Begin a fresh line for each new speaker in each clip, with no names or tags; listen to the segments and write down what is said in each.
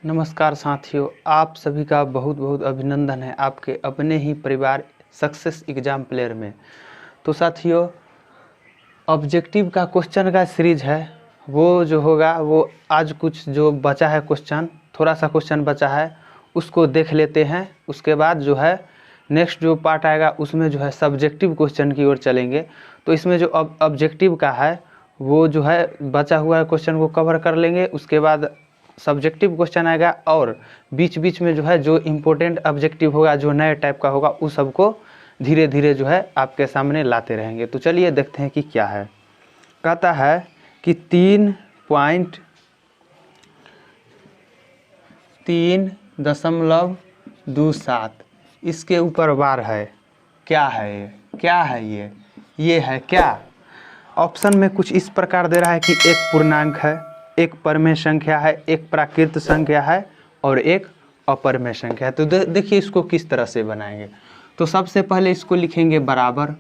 नमस्कार साथियों, आप सभी का बहुत बहुत अभिनंदन है आपके अपने ही परिवार सक्सेस एग्जाम प्लेयर में। तो साथियों, ऑब्जेक्टिव का क्वेश्चन का सीरीज है, वो जो होगा वो आज कुछ जो बचा है क्वेश्चन, थोड़ा सा क्वेश्चन बचा है उसको देख लेते हैं। उसके बाद जो है नेक्स्ट जो पार्ट आएगा उसमें जो है सब्जेक्टिव क्वेश्चन की ओर चलेंगे। तो इसमें जो ऑब्जेक्टिव का है वो जो है बचा हुआ क्वेश्चन को कवर कर लेंगे। उसके बाद सब्जेक्टिव क्वेश्चन आएगा और बीच बीच में जो है जो इम्पोर्टेंट ऑब्जेक्टिव होगा, जो नए टाइप का होगा, उस सबको धीरे धीरे जो है आपके सामने लाते रहेंगे। तो चलिए देखते हैं कि क्या है। कहता है कि 3.27 इसके ऊपर बार है। क्या है ये? क्या है ये है क्या? ऑप्शन में कुछ इस प्रकार दे रहा है कि एक पूर्णांक है, एक परमेय संख्या है, एक प्राकृत संख्या है और एक अपरमेय संख्या है। तो देखिए इसको किस तरह से बनाएंगे। तो सबसे पहले इसको लिखेंगे बराबर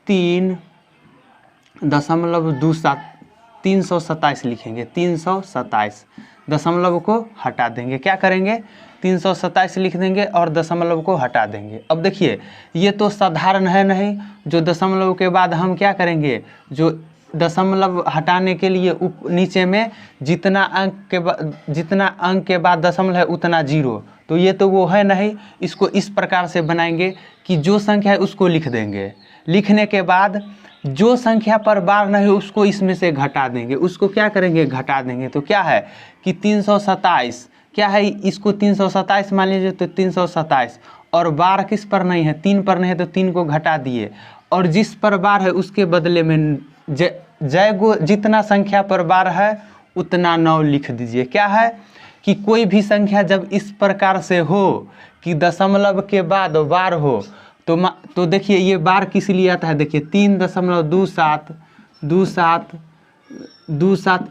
3.27 लिखेंगे। 327 दशमलव को हटा देंगे। क्या करेंगे? 327 लिख देंगे और दशमलव को हटा देंगे। अब देखिए ये तो साधारण है नहीं, जो दशमलव के बाद हम क्या करेंगे, जो दशमलव हटाने के लिए नीचे में जितना अंक के बाद दशमलव है उतना जीरो। तो ये तो वो है नहीं। इसको इस प्रकार से बनाएंगे कि जो संख्या है उसको लिख देंगे। लिखने के बाद जो संख्या पर बार नहीं उसको इसमें से घटा देंगे। उसको क्या करेंगे? घटा देंगे। तो क्या है कि 327 क्या है, इसको 327 मान लीजिए। तो 327 और बार किस पर नहीं है? 3 पर नहीं है, तो 3 को घटा दिए और जिस पर बार है उसके बदले में जितना संख्या पर बार है उतना 9 लिख दीजिए। क्या है कि कोई भी संख्या जब इस प्रकार से हो कि दशमलव के बाद बार हो तो देखिए ये बार किस लिए आता है। देखिए 3.27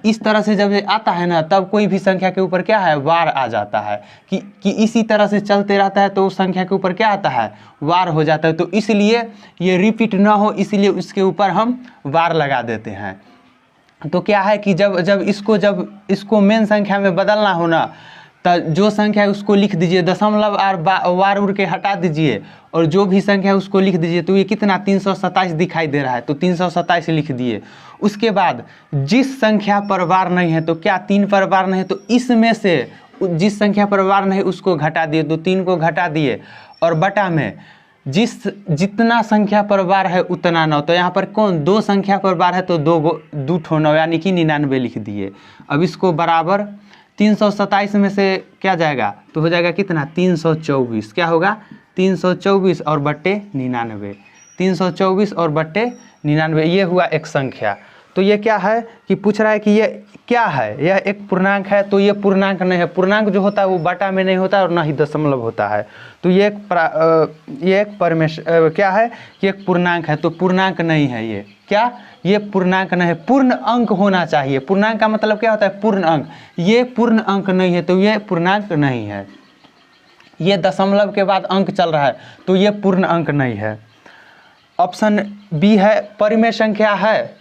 इस तरह से जब आता है ना, तब कोई भी संख्या के ऊपर क्या है? वार आ जाता है। कि इसी तरह से चलते रहता है तो उस संख्या के ऊपर क्या आता है? वार हो जाता है। तो इसलिए ये रिपीट ना हो, इसलिए उसके ऊपर हम वार लगा देते हैं। तो क्या है कि जब इसको मेन संख्या में बदलना हो ना, तो जो संख्या है उसको लिख दीजिए, दशमलव और वार उड़ के हटा दीजिए और जो भी संख्या है उसको लिख दीजिए। तो ये कितना 327 दिखाई दे रहा है, तो 327 लिख दिए। उसके बाद जिस संख्या पर वार नहीं है, तो क्या 3 पर वार नहीं है, तो इसमें से जिस संख्या पर वार नहीं उसको घटा दिए। तो 3 को घटा दिए और बटा में जितना संख्या पर बार है उतना 9। तो यहाँ पर कौन? 2 संख्या पर बार है तो 2 ठो 9 यानी कि 99 लिख दिए। अब इसको बराबर 327 में से क्या जाएगा? तो हो जाएगा कितना? 324। क्या होगा? 324 और बट्टे 99। 324 और बट्टे 99 ये हुआ एक संख्या। तो ये क्या है कि पूछ रहा है कि ये क्या है? यह एक पूर्णांक है। तो ये पूर्णांक नहीं है। पूर्णांक जो होता है वो बटा में नहीं होता और ना ही दशमलव होता है। तो ये एक क्या है कि एक पूर्णांक है। तो पूर्णांक नहीं है ये। क्या? ये पूर्णांक नहीं है, पूर्ण अंक होना चाहिए। पूर्णांक का मतलब क्या होता है? पूर्ण अंक। ये पूर्ण अंक नहीं है तो ये पूर्णांक नहीं है। ये दशमलव के बाद अंक चल रहा है तो ये पूर्ण अंक नहीं है। ऑप्शन बी है परिमेय संख्या है।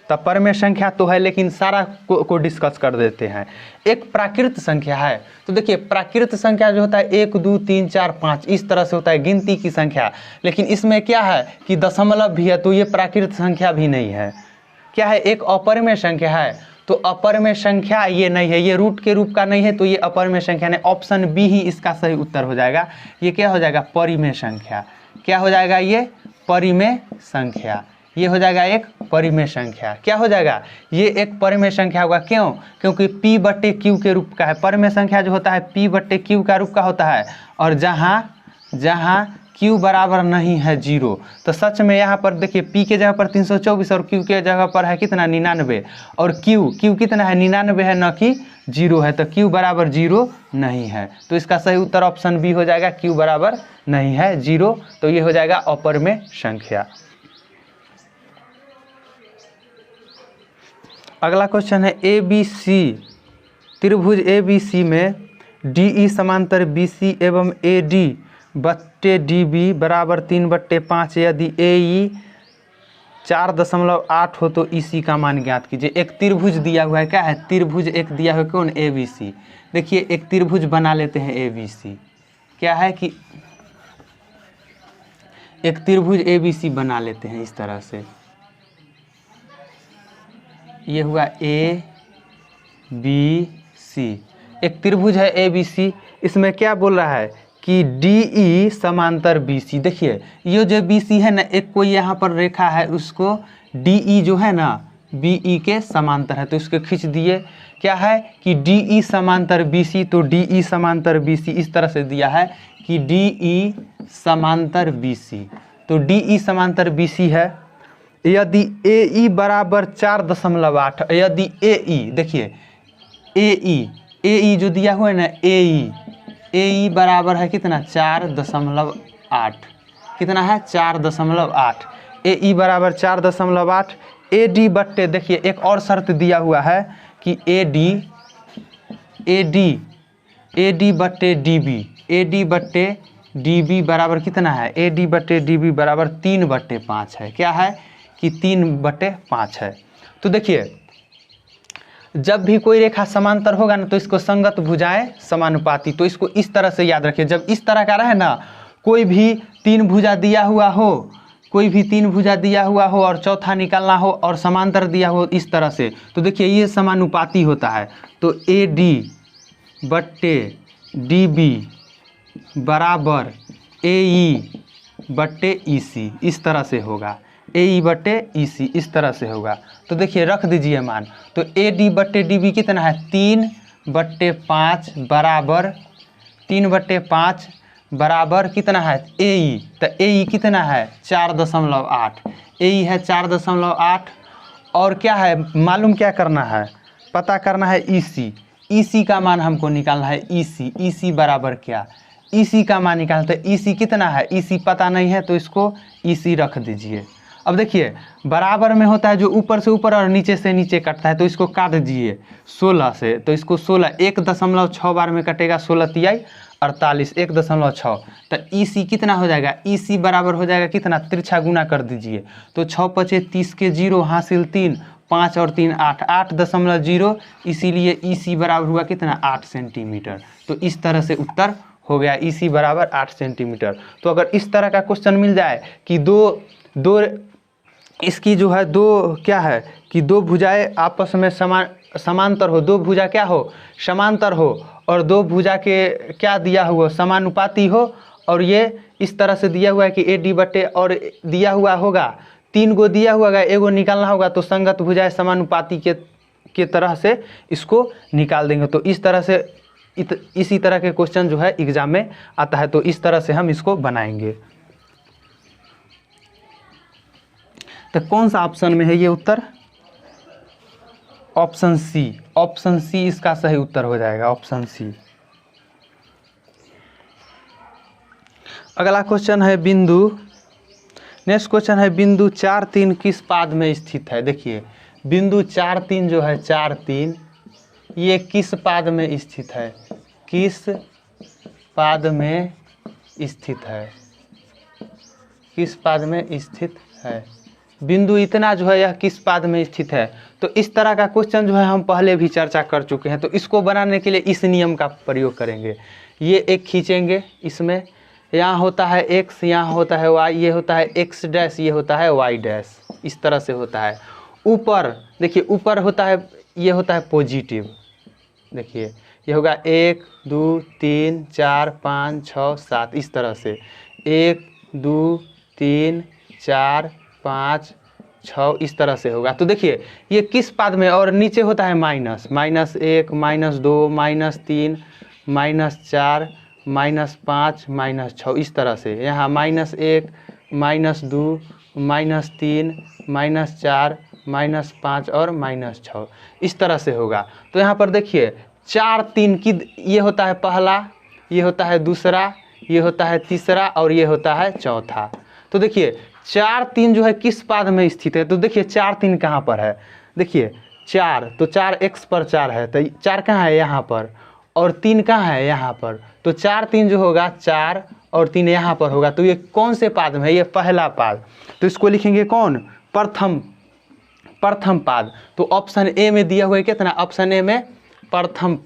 तब परमेय संख्या तो है, लेकिन सारा को डिस्कस कर देते हैं। एक प्राकृत संख्या है। तो देखिए प्राकृत संख्या जो होता है 1 2 3 4 5 इस तरह से होता है, गिनती की संख्या। लेकिन इसमें क्या है कि दशमलव भी है, तो ये प्राकृत संख्या भी नहीं है। क्या है? एक अपरमेय संख्या है। तो अपरमेय संख्या ये नहीं है, ये रूट के रूप का नहीं है, तो ये अपरमेय संख्या नहीं। ऑप्शन बी ही इसका सही उत्तर हो जाएगा। ये क्या हो जाएगा? परिमेय संख्या। क्या हो जाएगा? ये परिमेय संख्या। ये हो जाएगा एक परिमेय संख्या। क्या हो जाएगा? ये एक परिमेय संख्या होगा। क्यों? क्योंकि P बट्टे Q के रूप का है। परिमेय संख्या जो होता है P बट्टे Q का रूप का होता है। और जहाँ Q बराबर नहीं है 0, तो सच में यहाँ पर देखिए P के जगह पर 324 और Q के जगह पर है कितना? 99। और Q कितना है? 99 है, न कि 0 है। तो Q बराबर 0 नहीं है। तो इसका सही उत्तर ऑप्शन बी हो जाएगा, Q बराबर नहीं है 0। तो ये हो जाएगा अपरमेय संख्या। अगला क्वेश्चन है ABC त्रिभुज ABC में DE समांतर BC एवं AD बट्टे DB बराबर 3/5 यदि AE 4.8 हो तो EC का मान ज्ञात कीजिए। एक त्रिभुज दिया हुआ है, क्या है, त्रिभुज एक दिया हुआ है, कौन, ABC। देखिए एक त्रिभुज बना लेते हैं ABC, क्या है कि एक त्रिभुज ABC बना लेते हैं इस तरह से, ये हुआ ABC, एक त्रिभुज है ABC। इसमें क्या बोल रहा है कि DE समांतर BC। देखिए ये जो BC है ना, एक कोई यहाँ पर रेखा है, उसको DE जो है ना BE के समांतर है, तो इसको खींच दिए। क्या है कि DE समांतर BC, तो DE समांतर BC इस तरह से दिया है कि DE समांतर BC, तो DE समांतर BC है। यदि AE बराबर 4.8, यदि AE, देखिए AE जो दिया हुआ है ना, AE बराबर है कितना, 4.8, कितना है, 4.8, AE बराबर 4.8, AD बट्टे, देखिए एक और शर्त दिया हुआ है कि AD बट्टे DB बराबर कितना है, AD बट्टे DB बराबर 3/5 है, क्या है कि 3/5 है। तो देखिए जब भी कोई रेखा समांतर होगा ना, तो इसको संगत भुजाएं समानुपाती, तो इसको इस तरह से याद रखिए। जब इस तरह का रहे ना, कोई भी 3 भुजा दिया हुआ हो, कोई भी 3 भुजा दिया हुआ हो और चौथा निकालना हो और समांतर दिया हो इस तरह से, तो देखिए ये समानुपाती होता है। तो AD बट्टे DB बराबर AE बट्टे EC, इस तरह से होगा, AE बट्टे EC इस तरह से होगा। तो देखिए रख दीजिए मान, तो AD बट्टे DB कितना है, 3/5 बराबर 3/5 बराबर कितना है AE, तो AE कितना है 4.8, AE है 4.8। और क्या है, मालूम क्या करना है, पता करना है EC का मान हमको निकालना है। EC बराबर क्या, EC का मान निकालते हैं। EC कितना है, EC पता नहीं है, तो इसको EC रख दीजिए। अब देखिए बराबर में होता है जो ऊपर से ऊपर और नीचे से नीचे कटता है, तो इसको काट दीजिए 16 से, तो इसको 16 1.6 बार में कटेगा, 16 तिहाई 48, 1.6। तो EC कितना हो जाएगा, EC बराबर हो जाएगा कितना, तिरछा गुना कर दीजिए, तो 6 × 5 = 30 के 0 हासिल 3, 5 और 3 8, 8.0, इसीलिए EC बराबर हुआ कितना, 8 सेंटीमीटर। तो इस तरह से उत्तर हो गया, EC बराबर 8 सेंटीमीटर। तो अगर इस तरह का क्वेश्चन मिल जाए कि दो इसकी जो है दो क्या है कि दो भुजाएं आपस में समांतर हो, दो भुजा क्या हो, समांतर हो, और दो भुजा के क्या दिया हुआ, समानुपाती हो, और ये इस तरह से दिया हुआ है कि AD बट्टे, और दिया हुआ होगा 3 गो दिया हुआ है, एगो निकालना होगा, तो संगत भुजाएं समानुपाती के तरह से इसको निकाल देंगे। तो इस तरह से इसी तरह के क्वेश्चन जो है एग्जाम में आता है, तो इस तरह से हम इसको बनाएंगे। तो कौन सा ऑप्शन में है ये उत्तर, ऑप्शन सी इसका सही उत्तर हो जाएगा, ऑप्शन सी। अगला क्वेश्चन है नेक्स्ट क्वेश्चन है बिंदु 4, 3 किस पाद में स्थित है। देखिए बिंदु 4, 3 जो है 4, 3 ये किस पाद में स्थित है, किस पाद में स्थित है, किस पाद में स्थित है, बिंदु इतना जो है यह किस पाद में स्थित है। तो इस तरह का क्वेश्चन जो है हम पहले भी चर्चा कर चुके हैं, तो इसको बनाने के लिए इस नियम का प्रयोग करेंगे। ये एक खींचेंगे, इसमें यहाँ होता है x, यहाँ होता है y, ये होता है x डैश, ये होता है y डैश, इस तरह से होता है। ऊपर देखिए ऊपर होता है, ये होता है पॉजिटिव, देखिए ये होगा 1 2 3 4 5 6 7 इस तरह से 1 2 3 4 5 6 इस तरह से होगा। तो देखिए ये किस पाद में, और नीचे होता है माइनस, -1 -2 -3 -4 -5 -6 इस तरह से। यहाँ -1 -2 -3 -4 -5 और -6 इस तरह से होगा। तो यहाँ पर देखिए 4 3 की ये होता है पहला, ये होता है दूसरा, ये होता है तीसरा और ये होता है चौथा। तो देखिए 4 3 जो है किस पाद में स्थित है, तो देखिए 4 3 कहाँ पर है, देखिए 4 तो 4 x पर 4 है, तो 4 कहाँ है यहाँ पर, और 3 कहाँ है यहाँ पर। तो 4 3 जो होगा 4 और 3 यहाँ पर होगा, तो ये कौन से पाद में है, ये पहला पाद। तो इसको लिखेंगे कौन, प्रथम पाद। तो ऑप्शन ए में दिया हुआ है कितना, ऑप्शन ए में प्रथम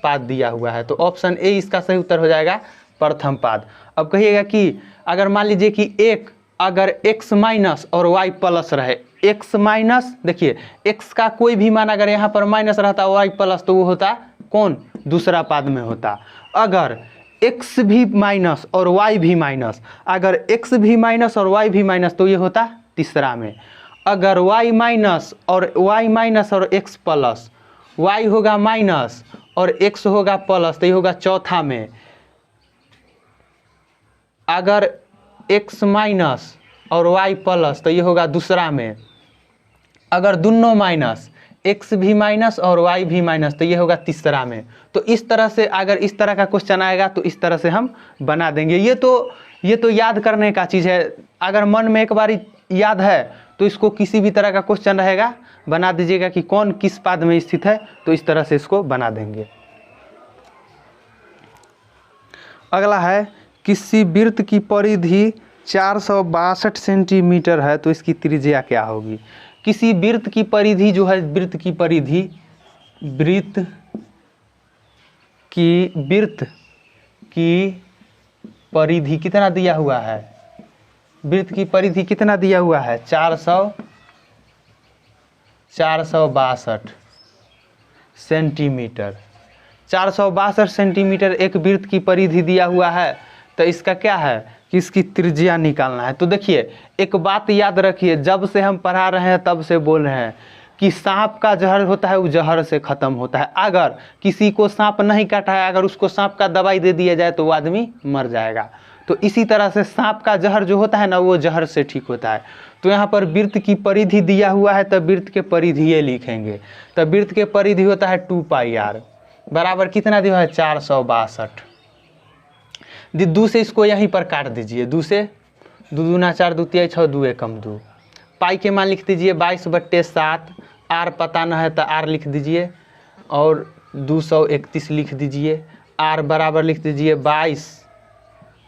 पाद दिया हुआ है। तो ऑप्शन ए इसका सही उत्तर हो जाएगा प्रथम पाद। अब कहिएगा कि अगर मान लीजिए कि अगर x माइनस और y प्लस रहे, x माइनस, देखिए x का कोई भी मान अगर यहाँ पर माइनस रहता y प्लस तो वो होता कौन, दूसरा पाद में होता। अगर x भी माइनस और y भी माइनस, अगर x भी माइनस और y भी माइनस तो ये होता तीसरा में। अगर y माइनस और x प्लस, y होगा माइनस और x होगा प्लस तो ये होगा चौथा में। अगर x माइनस और y प्लस तो ये होगा दूसरा में। अगर दोनों माइनस, x भी माइनस और y भी माइनस तो ये होगा तीसरा में। तो इस तरह से अगर इस तरह का क्वेश्चन आएगा तो इस तरह से हम बना देंगे। ये तो याद करने का चीज़ है। अगर मन में एक बार याद है तो इसको किसी भी तरह का क्वेश्चन रहेगा बना दीजिएगा कि कौन किस पाद में स्थित है, तो इस तरह से इसको बना देंगे। अगला है किसी वृत्त की परिधि 462 सेंटीमीटर है तो इसकी त्रिज्या क्या होगी। किसी वृत्त की परिधि जो है, वृत्त की परिधि कितना दिया हुआ है, वृत्त की परिधि कितना दिया हुआ है 462 सेंटीमीटर। 462 सेंटीमीटर एक वृत्त की परिधि दिया हुआ है। तो इसका क्या है कि इसकी त्रिज्या निकालना है। तो देखिए एक बात याद रखिए, जब से हम पढ़ा रहे हैं तब से बोल रहे हैं कि सांप का जहर होता है वो जहर से ख़त्म होता है। अगर किसी को सांप नहीं काटा है, अगर उसको सांप का दवाई दे दिया जाए तो वो आदमी मर जाएगा। तो इसी तरह से सांप का जहर जो होता है ना वो जहर से ठीक होता है। तो यहाँ पर वृत्त की परिधि दिया हुआ है तो वृत्त के परिधि ये लिखेंगे। तो वृत्त के परिधि होता है 2πr बराबर कितना दिया है 462। दो से इसको यहीं पर काट दीजिए, 2 से 2 दूना 4 2 तिया 6 2 एकम 2। पाई के मान लिख दीजिए 22/7। आर पता न है तो आर लिख दीजिए और 231 लिख दीजिए। आर बराबर लिख दीजिए 22।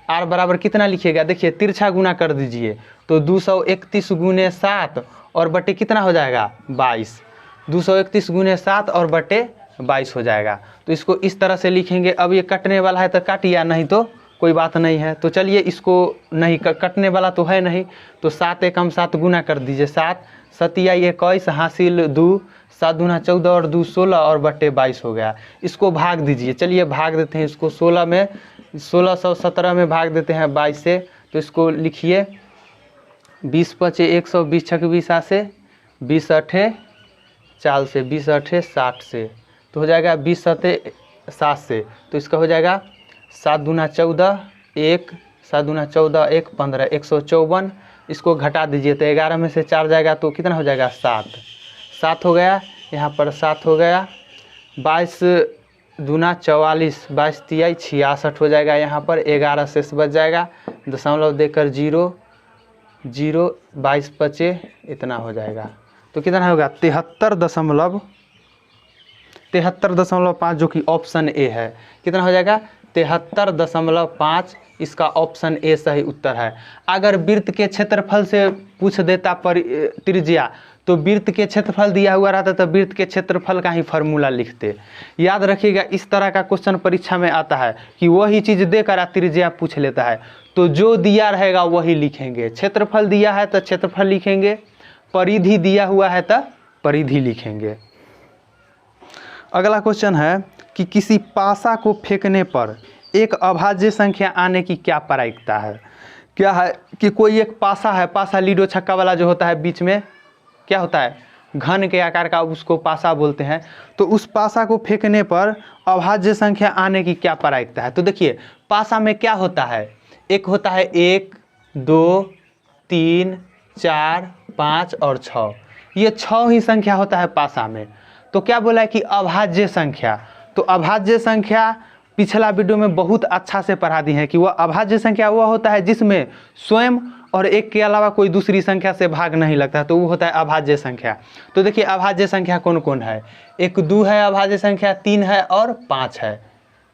आर बराबर कितना लिखिएगा, देखिए तिरछा गुना कर दीजिए तो 231 गुने 7 और बटे कितना हो जाएगा 22। 231 गुने 7 और बटे 22 हो जाएगा। तो इसको इस तरह से लिखेंगे। अब ये कटने वाला है तो काटिए, नहीं तो कोई बात नहीं है। तो चलिए इसको नहीं कटने वाला तो है नहीं, तो 7 एकम 7 गुना कर दीजिए। 7 सतिया 21 हासिल 2, 7 दूना 14 और 2 16 और बटे 22 हो गया। इसको भाग दीजिए, चलिए भाग देते हैं इसको 16 में, 1617 में भाग देते हैं 22 से। तो इसको लिखिए 20 पचे 120 छक 20 से 20 अठे 4 से 20 अठे 60 से, तो हो जाएगा 20 सते 7 से। तो इसका हो जाएगा 7 दूना 14 1, 7 दूना 14 1 15 154। इसको घटा दीजिए तो 11 में से 4 जाएगा तो कितना हो जाएगा 7 हो गया। यहाँ पर 7 हो गया। 22 दूना 44, 22 तिया 66 हो जाएगा। यहाँ पर 11 शेष बच जाएगा, दशमलव देकर 0 0 22 पचे इतना हो जाएगा। तो कितना होगा 73.5 जो कि ऑप्शन ए है। कितना हो जाएगा 73.5। इसका ऑप्शन ए सही उत्तर है। अगर वृत्त के क्षेत्रफल से पूछ देता पर त्रिज्या तो वृत्त के क्षेत्रफल दिया हुआ रहता तो वृत्त के क्षेत्रफल का ही फार्मूला लिखते। याद रखिएगा इस तरह का क्वेश्चन परीक्षा में आता है कि वही चीज़ देकर त्रिज्या पूछ लेता है, तो जो दिया रहेगा वही लिखेंगे। क्षेत्रफल दिया है तो क्षेत्रफल लिखेंगे, परिधि दिया हुआ है तो परिधि लिखेंगे। अगला क्वेश्चन है कि किसी पासा को फेंकने पर एक अभाज्य संख्या आने की क्या प्रायिकता है। क्या है कि कोई एक पासा है, पासा लीडो छक्का वाला जो होता है बीच में क्या होता है घन के आकार का, उसको पासा बोलते हैं। तो उस पासा को फेंकने पर अभाज्य संख्या आने की क्या प्रायिकता है। तो देखिए पासा में क्या होता है, एक होता है 1 2 3 4 5 और 6, ये 6 ही संख्या होता है पासा में। तो क्या बोला है कि अभाज्य संख्या। तो अभाज्य संख्या पिछला वीडियो में बहुत अच्छा से पढ़ा दी है कि वह अभाज्य संख्या वह होता है जिसमें स्वयं और एक के अलावा कोई दूसरी संख्या से भाग नहीं लगता है, तो वो होता है अभाज्य संख्या। तो देखिए अभाज्य संख्या कौन कौन है, 1 2 है अभाज्य संख्या, 3 है और 5 है।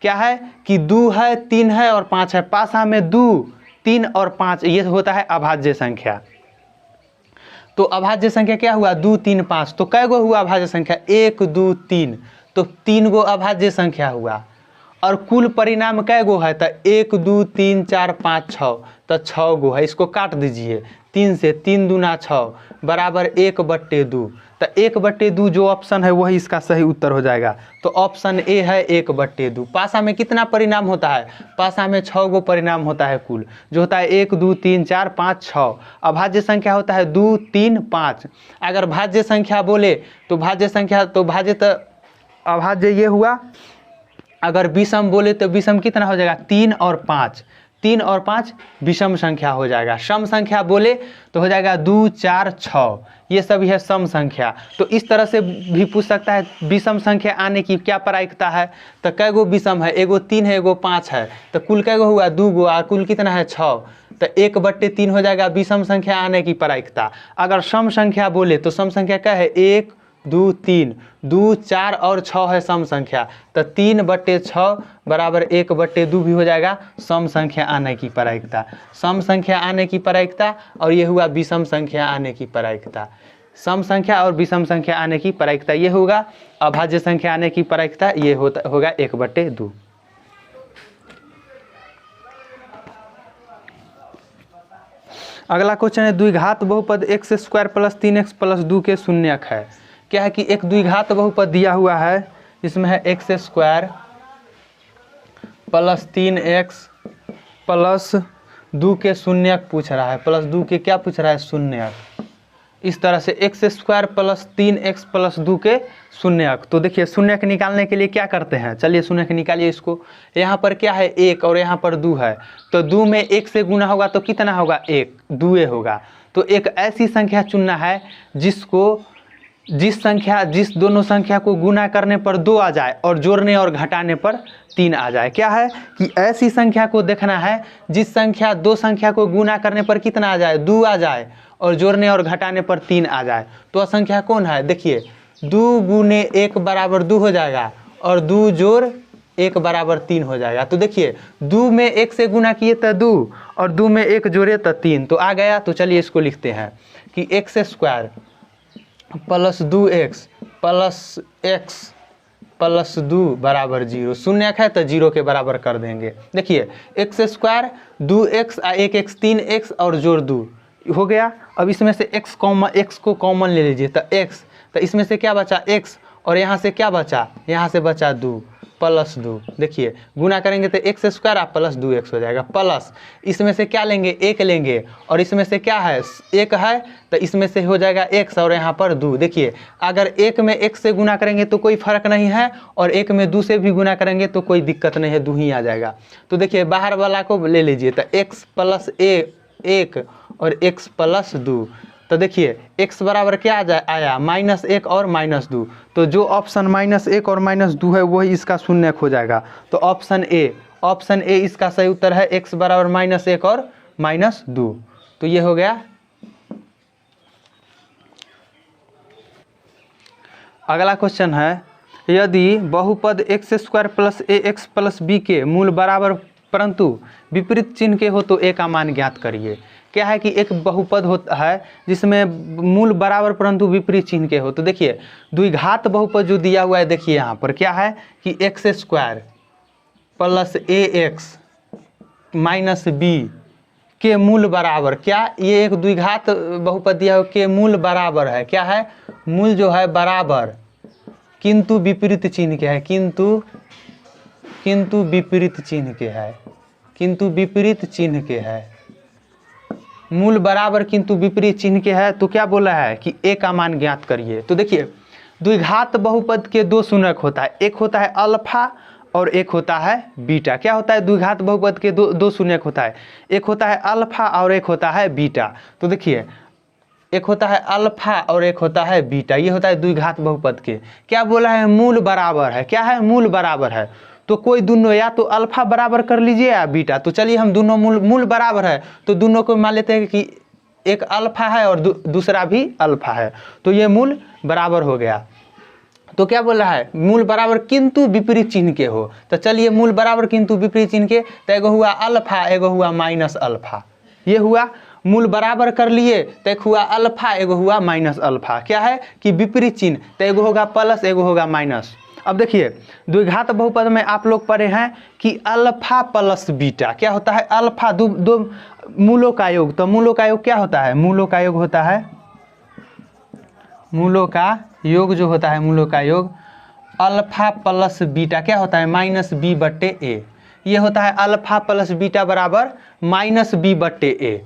क्या है कि 2 है 3 है और 5 है। पासा में 2 3 और 5 ये होता है अभाज्य संख्या। तो अभाज्य संख्या क्या हुआ 2 3 5। तो कै गो हुआ अभाज्य संख्या 1 2 3, तो 3 गो अभाज्य संख्या हुआ। और कुल परिणाम कै गो है तो 1 2 3 4 5 6, तो 6 गो है। इसको काट दीजिए 3 से, 3 दूना 6 बराबर 1/2। तो 1/2 जो ऑप्शन है वही इसका सही उत्तर हो जाएगा। तो ऑप्शन ए है 1/2। पासा में कितना परिणाम होता है? पासा में 6 गो परिणाम होता है कुल, जो होता है 1 2 3 4 5 6। अभाज्य संख्या होता है 2 3 5। अगर भाज्य संख्या बोले तो भाज्य संख्या तो अभाज्य ये हुआ। अगर विषम बोले तो विषम कितना हो जाएगा 3 और 5, 3 और 5 विषम संख्या हो जाएगा। सम संख्या बोले तो हो जाएगा 2 4 6, ये सभी है सम संख्या। तो इस तरह से भी पूछ सकता है विषम संख्या आने की क्या प्रायिकता है। तो कै गो विषम है? एगो 3 है, एगो 5 है, तो कुल कै गो हुआ 2 गो, और कुल कितना है 6। तो 1/3 हो जाएगा विषम संख्या आने की प्रायिकता। अगर सम संख्या बोले तो सम संख्या क्या है 1 2 3, 2 4 और 6 है सम संख्या। तो 3/6 बराबर 1/2 भी हो जाएगा सम संख्या आने की प्रायिकता। सम संख्या आने की प्रायिकता और ये हुआ विषम संख्या आने की प्रायिकता। सम संख्या और विषम संख्या आने की प्रायिकता ये होगा। अभाज्य संख्या आने की प्रायिकता ये होगा 1/2। अगला क्वेश्चन है द्विघात बहुपद x² + 3x + 2 के शून्यक है। क्या है कि एक द्विघात बहुपद दिया हुआ है, इसमें है x² + 3x + 2 के शून्यक पूछ रहा है। +2 के क्या पूछ रहा है? शून्यक। इस तरह से x² + 3x + 2 के शून्यक। तो देखिए शून्यक निकालने के लिए क्या करते हैं, चलिए शून्यक निकालिए इसको। यहाँ पर क्या है 1 और यहाँ पर 2 है, तो 2 में 1 से गुना होगा तो कितना होगा 1, 2 होगा। तो एक ऐसी संख्या चुनना है जिस दोनों संख्या को गुना करने पर 2 आ जाए और जोड़ने और घटाने पर 3 आ जाए। क्या है कि ऐसी संख्या को देखना है जिस संख्या दो संख्या को गुना करने पर कितना आ जाए 2 आ जाए और जोड़ने और घटाने पर 3 आ जाए। तो संख्या कौन है? देखिए 2 गुने 1 बराबर 2 हो जाएगा और 2 जोड़ 1 बराबर 3 हो जाएगा। तो देखिए 2 में 1 से गुना किए तो 2 और 2 में 1 जोड़े तो 3, तो आ गया। तो चलिए इसको लिखते हैं कि x² + 2x + x + 2 बराबर 0। शून्यक है तो 0 के बराबर कर देंगे। देखिए x² 2x 1x 3x और जोड़ 2 हो गया। अब इसमें से x को कॉमन ले लीजिए तो x, तो इसमें से क्या बचा x और यहाँ से क्या बचा, यहाँ से बचा 2 + 2। देखिए गुना करेंगे तो x² + 2x हो जाएगा। प्लस इसमें से क्या लेंगे 1 लेंगे और इसमें से क्या है 1 है, तो इसमें से हो जाएगा x और यहाँ पर 2। देखिए अगर 1 में 1 से गुना करेंगे तो कोई फर्क नहीं है और 1 में 2 से भी गुना करेंगे तो कोई दिक्कत नहीं है, 2 ही आ जाएगा। तो देखिए बाहर वाला को ले लीजिए तो x + 1 और x + 2। तो देखिए x बराबर क्या आया -1 और -2। तो जो ऑप्शन -1 और -2 है वही इसका शून्यक हो जाएगा। तो ऑप्शन ए इसका सही उत्तर है, x बराबर -1 और -2। तो ये हो गया। अगला क्वेश्चन है यदि बहुपद x² + ax + b के मूल बराबर परंतु विपरीत चिन्ह के हो तो a का मान ज्ञात करिए। क्या है कि एक बहुपद होता है जिसमें मूल बराबर परंतु विपरीत चिन्ह के हो। तो देखिए द्विघात बहुपद जो दिया हुआ है, देखिए यहाँ पर क्या है कि x² + ax - b के मूल बराबर, क्या ये एक द्विघात बहुपद दिया हुआ के मूल बराबर है। क्या है? मूल जो है बराबर किंतु विपरीत चिन्ह के है, किंतु विपरीत चिन्ह के है, किंतु विपरीत चिन्ह के है। मूल बराबर किंतु विपरीत चिन्ह के है। तो क्या बोला है कि a का मान ज्ञात करिए। तो देखिए द्विघात बहुपद के 2 शून्यक होता है, एक होता है अल्फा और एक होता है बीटा। क्या होता है? द्विघात बहुपद के दो शून्यक होता है, एक होता है अल्फा और एक होता है बीटा। तो देखिए एक होता है अल्फा और एक होता है बीटा, ये होता है द्विघात बहुपद के। क्या बोला है? मूल बराबर है। क्या है? मूल बराबर है। तो कोई दोनों या तो अल्फा बराबर कर लीजिए या बीटा। तो चलिए हम दोनों मूल बराबर है तो दोनों को मान लेते हैं कि एक अल्फा है और दूसरा भी अल्फा है, तो ये मूल बराबर हो गया। तो क्या बोल रहा है? मूल बराबर किंतु विपरीत चिन्ह के हो। तो चलिए मूल बराबर किंतु विपरीत चिन्ह के, तो एगो हुआ अल्फा एगो हुआ -अल्फा, ये हुआ। मूल बराबर कर लिए तो एक हुआ अल्फा, एगो हुआ माइनस अल्फा। क्या है कि विपरीत चिन्ह, तो एगो होगा प्लस, एगो होगा माइनस। अब देखिए द्विघात बहुपद में आप लोग पढ़े हैं कि अल्फा प्लस बीटा क्या होता है, अल्फा दो मूलों का योग। तो मूलों का योग क्या होता है, मूलों का योग होता है, मूलों का योग जो होता है, मूलों का योग अल्फा प्लस बीटा क्या होता है, माइनस बी बट्टे ए। ये होता है अल्फा प्लस बीटा बराबर माइनस बी बट्टे ए।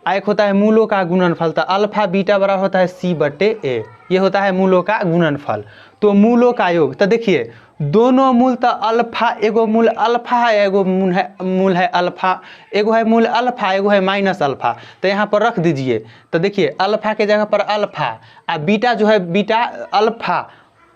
एक होता है मूलों का गुणनफल, तो अल्फा बीटा बराबर होता है सी बट्टे ए। ये होता है मूलों का गुणनफल। तो मूलों का योग, तो देखिए दोनों मूल तो अल्फा, एगो मूल अल्फा है, एगो मूल है अल्फा, एगो है मूल अल्फा, एगो है माइनस अल्फा। तो यहाँ पर रख दीजिए। तो देखिए अल्फा के जगह पर अल्फा, और बीटा जो है बीटा अल्फा,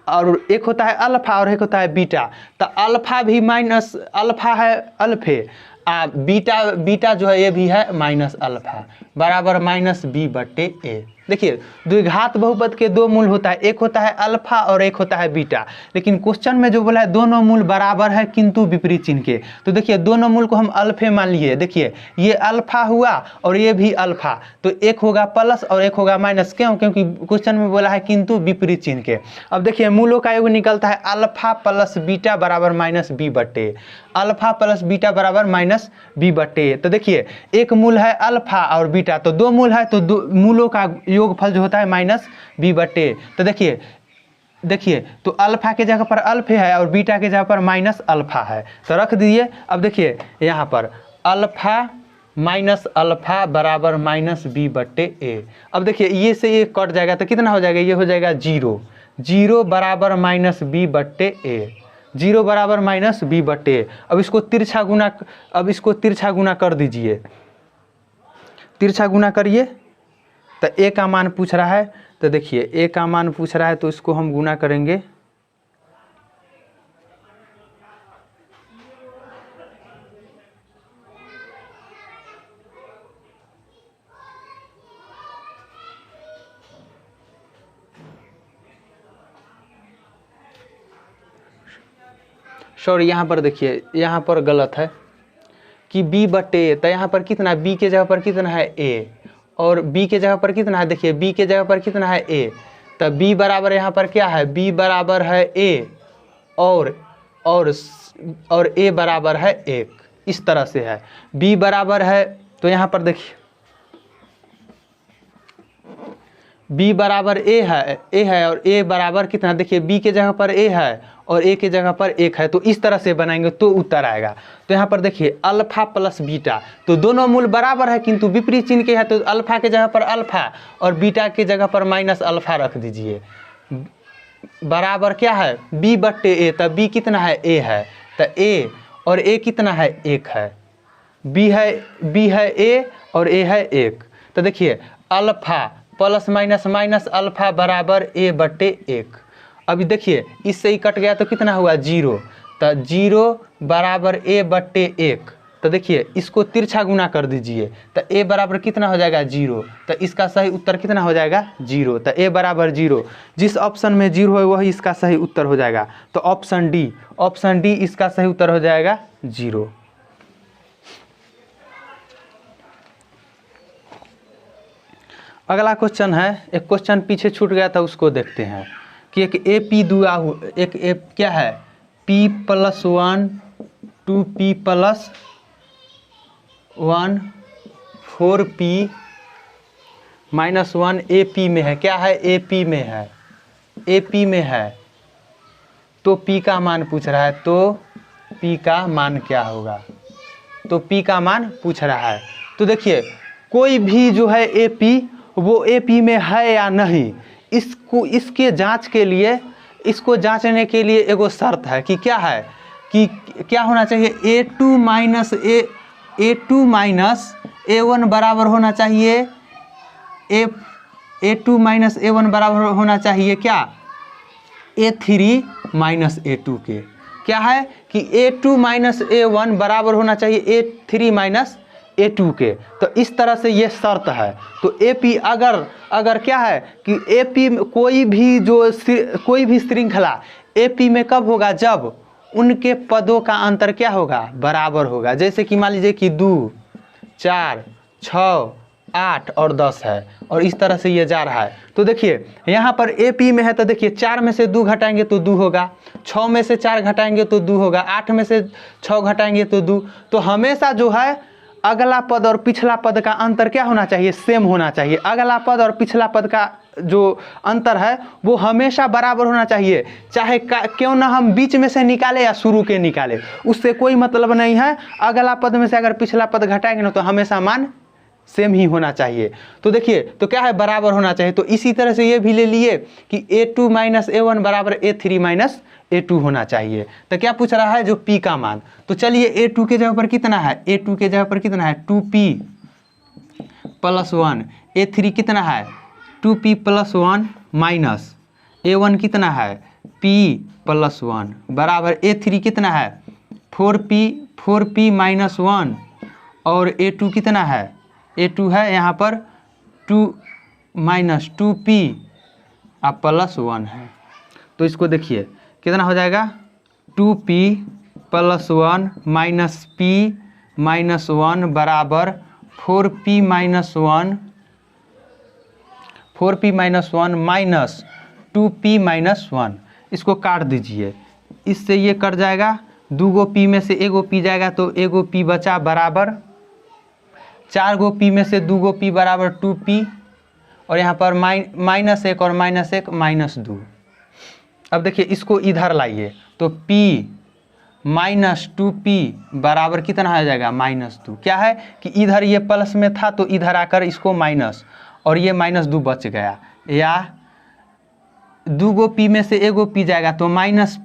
और एक होता है अल्फा और एक होता है बीटा। तो अल्फा भी माइनस अल्फा है अल्फे, बीटा बीटा जो है ये भी है माइनस अल्फा, बराबर माइनस बी बट्टे ए। देखिए द्विघात बहुपद के दो मूल होता है, एक होता है अल्फा और एक होता है बीटा। लेकिन क्वेश्चन में जो बोला है दोनों मूल बराबर है किंतु विपरीत चिन्ह के। तो देखिए दोनों मूल को हम अल्फे मान लिए। देखिए ये अल्फा हुआ और ये भी अल्फा, तो एक होगा प्लस और एक होगा माइनस। क्यों, क्योंकि क्वेश्चन में बोला है किंतु विपरीत चिन्ह के। अब देखिए मूलों का योग निकलता है अल्फा प्लस बीटा बराबर माइनस बी बट्टे, अल्फा प्लस बीटा बराबर माइनस बी बट्टे। तो देखिए एक मूल है अल्फा और बीटा, तो दो मूल है, तो दो मूलों का योगफल जो होता है माइनस बी बट्टे। तो देखिए तो अल्फा के जगह पर अल्फे है और बीटा के जगह पर माइनस अल्फा है, तो रख दीजिए। अब देखिए यहाँ पर अल्फा माइनस अल्फा बराबर माइनस बी बट्टे ए। अब देखिए ये से ये कट जाएगा तो कितना हो जाएगा, ये हो जाएगा जीरो, जीरो बराबर माइनस बी बट्टे ए, जीरो बराबर माइनस बी बट्टे। अब इसको तिरछा गुना कर दीजिए, तिरछा गुना करिए। तो ए का मान पूछ रहा है, तो देखिए ए का मान पूछ रहा है तो इसको हम गुना करेंगे। सॉरी यहाँ पर देखिए यहाँ पर गलत है कि b बट्टे, तो यहाँ पर कितना, b के जगह पर कितना है a और b के जगह पर कितना है, देखिए b के जगह पर कितना है a। तो b बराबर यहाँ पर क्या है, b बराबर है a और a बराबर है 1, इस तरह से है। b बराबर है, तो यहाँ पर देखिए b बराबर a है और a बराबर कितना, देखिए b के जगह पर a है और a के जगह पर 1 है। तो इस तरह से बनाएंगे तो उत्तर आएगा। तो यहाँ पर देखिए अल्फा प्लस बीटा, तो दोनों मूल बराबर है किंतु विपरीत चिन्ह के है, तो अल्फा के जगह पर अल्फा और बीटा के जगह पर माइनस अल्फा रख दीजिए। बराबर क्या है, b बट्टे ए। तो b कितना है, a है, तो a और a कितना है, 1 है। b है a और a है 1। तो देखिए alpha plus minus minus alpha बराबर a बट्टे 1। अभी देखिए इससे ही कट गया तो कितना हुआ, जीरो। तो जीरो बराबर a बट्टे 1। तो देखिए इसको तिरछा गुना कर दीजिए, तो a बराबर कितना हो जाएगा, जीरो। तो इसका सही उत्तर कितना हो जाएगा, जीरो। तो a बराबर जीरो, जिस ऑप्शन में जीरो है वही इसका सही उत्तर हो जाएगा। तो ऑप्शन डी इसका सही उत्तर हो जाएगा जीरो। अगला क्वेश्चन है, एक क्वेश्चन पीछे छूट गया था उसको देखते हैं कि एक AP दुआ एक क्या है, p+1 2p+1 4p -1 AP में है। क्या है, AP में है, AP में है। तो p का मान पूछ रहा है, तो p का मान क्या होगा, तो p का मान पूछ रहा है। तो देखिए कोई भी जो है AP वो AP में है या नहीं, इसके जांच के लिए, इसको जांचने के लिए एगो शर्त है कि क्या है, कि क्या होना चाहिए, A2 माइनस A1 बराबर होना चाहिए, A2 माइनस A1 बराबर होना चाहिए क्या, A3 माइनस A2 के। क्या है कि A2 माइनस A1 बराबर होना चाहिए A3 माइनस A2 के। तो इस तरह से ये शर्त है। तो AP अगर क्या है कि AP में कोई भी श्रृंखला AP में कब होगा, जब उनके पदों का अंतर क्या होगा, बराबर होगा। जैसे कि मान लीजिए कि 2 4 6 8 और 10 है और इस तरह से ये जा रहा है। तो देखिए यहाँ पर AP में है तो देखिए 4 में से 2 घटाएंगे तो 2 होगा, 6 में से 4 घटाएंगे तो 2 होगा, 8 में से 6 घटाएंगे तो 2। तो हमेशा जो है अगला पद और पिछला पद का अंतर क्या होना चाहिए, सेम होना चाहिए। अगला पद और पिछला पद का जो अंतर है वो हमेशा बराबर होना चाहिए, चाहे क्यों ना हम बीच में से निकाले या शुरू के निकाले, उससे कोई मतलब नहीं है। अगला पद में से अगर पिछला पद घटाएंगे ना तो हमेशा मान सेम ही होना चाहिए। तो देखिए तो क्या है, बराबर होना चाहिए। तो इसी तरह से ये भी ले लिए कि A2 माइनस A1 बराबर A3 माइनस A2 होना चाहिए। तो क्या पूछ रहा है, जो P का मान। तो चलिए A2 के जगह पर कितना है, A2 के जगह पर कितना है 2P प्लस 1, A3 कितना है 2P प्लस 1 माइनस A1 कितना है P प्लस 1 बराबर A3 कितना है 4P माइनस 1 और A2 कितना है, A2 है यहाँ पर 2 माइनस 2P प्लस 1 है। तो इसको देखिए कितना हो जाएगा 2P plus 1 minus P minus 1 बराबर 4P minus 1 minus 2P minus 1। इसको काट दीजिए, इससे ये कट जाएगा, 2 गो P में से 1 गो P जाएगा तो 1 गो P बचा बराबर 4 गो P में से 2 गो P बराबर 2P और यहाँ पर माइनस 1 और माइनस 1 माइनस 2। अब देखिए इसको इधर लाइए तो P माइनस 2P बराबर कितना आ जाएगा माइनस 2। क्या है कि इधर ये प्लस में था तो इधर आकर इसको माइनस और ये माइनस 2 बच गया, या 2 गो P में से 1 गो P जाएगा तो माइनस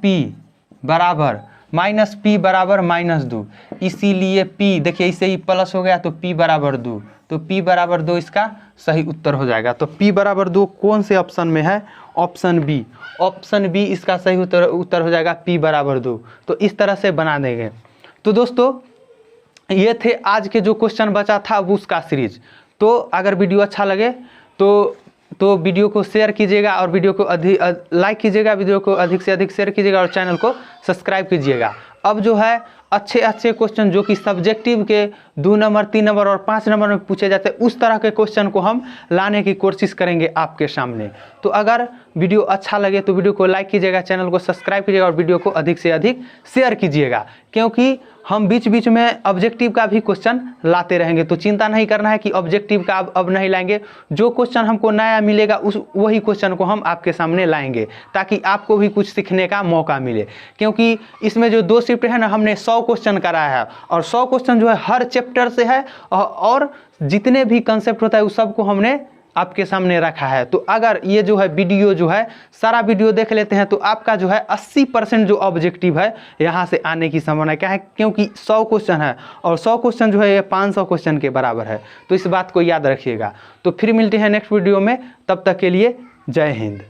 P बराबर माइनस 2। इसीलिए P देखिए इससे ही प्लस हो गया तो P बराबर 2, तो P बराबर 2 इसका सही उत्तर हो जाएगा। तो P बराबर 2 कौन से ऑप्शन में है, ऑप्शन बी। ऑप्शन बी इसका सही उत्तर हो जाएगा P बराबर 2। तो इस तरह से बना देंगे। तो दोस्तों ये थे आज के जो क्वेश्चन बचा था वो उसका सीरीज। तो अगर वीडियो अच्छा लगे तो वीडियो को शेयर कीजिएगा और वीडियो को लाइक कीजिएगा, वीडियो को अधिक से अधिक शेयर कीजिएगा और चैनल को सब्सक्राइब कीजिएगा। अब जो है अच्छे क्वेश्चन जो कि सब्जेक्टिव के 2 नंबर 3 नंबर और 5 नंबर में पूछे जाते हैं उस तरह के क्वेश्चन को हम लाने की कोशिश करेंगे आपके सामने। तो अगर वीडियो अच्छा लगे तो वीडियो को लाइक कीजिएगा, चैनल को सब्सक्राइब कीजिएगा और वीडियो को अधिक से अधिक शेयर कीजिएगा, क्योंकि हम बीच बीच में ऑब्जेक्टिव का भी क्वेश्चन लाते रहेंगे। तो चिंता नहीं करना है कि ऑब्जेक्टिव का अब नहीं लाएंगे, जो क्वेश्चन हमको नया मिलेगा वही क्वेश्चन को हम आपके सामने लाएंगे ताकि आपको भी कुछ सीखने का मौका मिले। क्योंकि इसमें जो 2 शिफ्ट है ना, हमने 100 क्वेश्चन कराया है और 100 क्वेश्चन जो है हर चैप्टर से है और जितने भी कंसेप्ट होता है उस सबको हमने आपके सामने रखा है। तो अगर ये जो है वीडियो जो है सारा वीडियो देख लेते हैं तो आपका जो है 80% जो ऑब्जेक्टिव है यहाँ से आने की संभावना क्या है, क्योंकि 100 क्वेश्चन है और 100 क्वेश्चन जो है ये 500 क्वेश्चन के बराबर है। तो इस बात को याद रखिएगा। तो फिर मिलते हैं नेक्स्ट वीडियो में, तब तक के लिए जय हिंद।